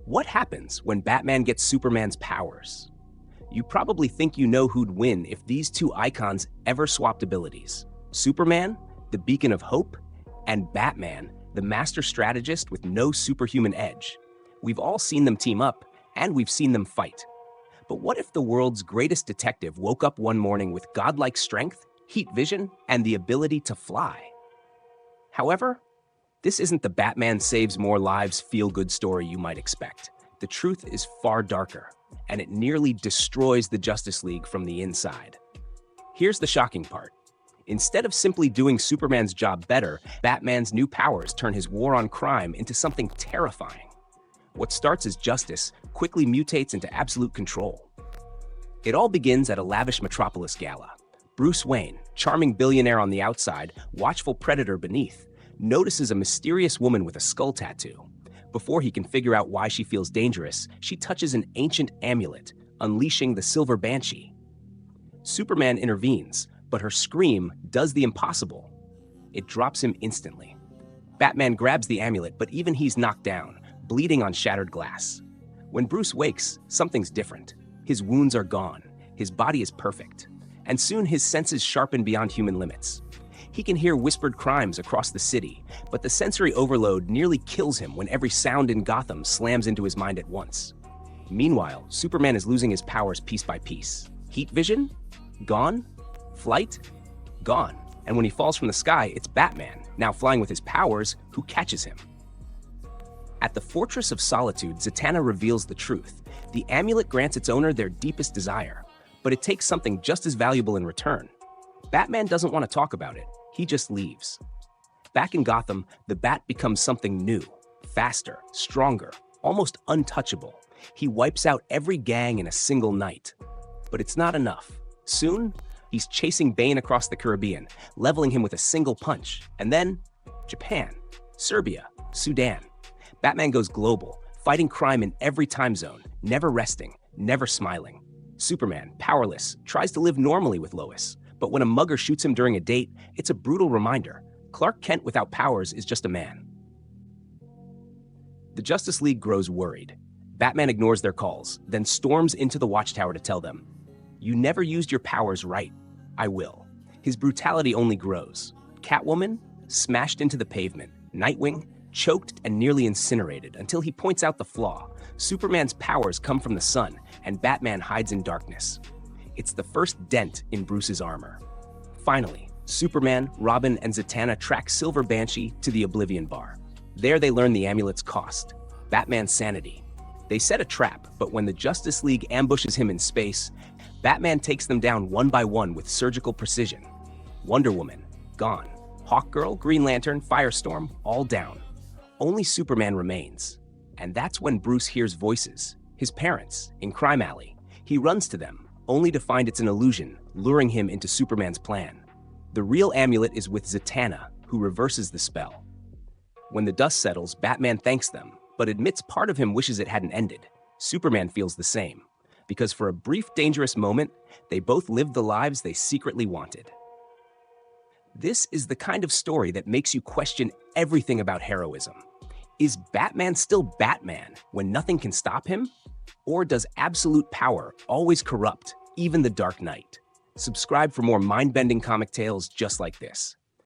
What happens when Batman gets Superman's powers? You probably think you know who'd win if these two icons ever swapped abilities. Superman, the beacon of hope, and Batman, the master strategist with no superhuman edge. We've all seen them team up, and we've seen them fight. But what if the world's greatest detective woke up one morning with godlike strength, heat vision, and the ability to fly? However, this isn't the Batman saves more lives feel-good story you might expect. The truth is far darker, and it nearly destroys the Justice League from the inside. Here's the shocking part. Instead of simply doing Superman's job better, Batman's new powers turn his war on crime into something terrifying. What starts as justice quickly mutates into absolute control. It all begins at a lavish Metropolis gala. Bruce Wayne, charming billionaire on the outside, watchful predator beneath, notices a mysterious woman with a skull tattoo. Before he can figure out why she feels dangerous, she touches an ancient amulet, unleashing the Silver Banshee. Superman intervenes, but her scream does the impossible. It drops him instantly. Batman grabs the amulet, but even he's knocked down, bleeding on shattered glass. When Bruce wakes, something's different. His wounds are gone, his body is perfect, and soon his senses sharpen beyond human limits. He can hear whispered crimes across the city, but the sensory overload nearly kills him when every sound in Gotham slams into his mind at once. Meanwhile, Superman is losing his powers piece by piece. Heat vision? Gone. Flight? Gone. And when he falls from the sky, it's Batman, now flying with his powers, who catches him. At the Fortress of Solitude, Zatanna reveals the truth. The amulet grants its owner their deepest desire, but it takes something just as valuable in return. Batman doesn't want to talk about it. He just leaves. Back in Gotham, the Bat becomes something new, faster, stronger, almost untouchable. He wipes out every gang in a single night. But it's not enough. Soon, he's chasing Bane across the Caribbean, leveling him with a single punch. And then, Japan, Serbia, Sudan. Batman goes global, fighting crime in every time zone, never resting, never smiling. Superman, powerless, tries to live normally with Lois. But when a mugger shoots him during a date, it's a brutal reminder. Clark Kent without powers is just a man. The Justice League grows worried. Batman ignores their calls, then storms into the Watchtower to tell them, "You never used your powers right. I will." His brutality only grows. Catwoman, smashed into the pavement. Nightwing, choked and nearly incinerated until he points out the flaw. Superman's powers come from the sun, and Batman hides in darkness. It's the first dent in Bruce's armor. Finally, Superman, Robin, and Zatanna track Silver Banshee to the Oblivion Bar. There they learn the amulet's cost, Batman's sanity. They set a trap, but when the Justice League ambushes him in space, Batman takes them down one by one with surgical precision. Wonder Woman, gone. Hawkgirl, Green Lantern, Firestorm, all down. Only Superman remains. And that's when Bruce hears voices, his parents, in Crime Alley. He runs to them, only to find it's an illusion, luring him into Superman's plan. The real amulet is with Zatanna, who reverses the spell. When the dust settles, Batman thanks them, but admits part of him wishes it hadn't ended. Superman feels the same, because for a brief, dangerous moment, they both lived the lives they secretly wanted. This is the kind of story that makes you question everything about heroism. Is Batman still Batman when nothing can stop him? Or does absolute power always corrupt, even the Dark Knight? Subscribe for more mind-bending comic tales just like this.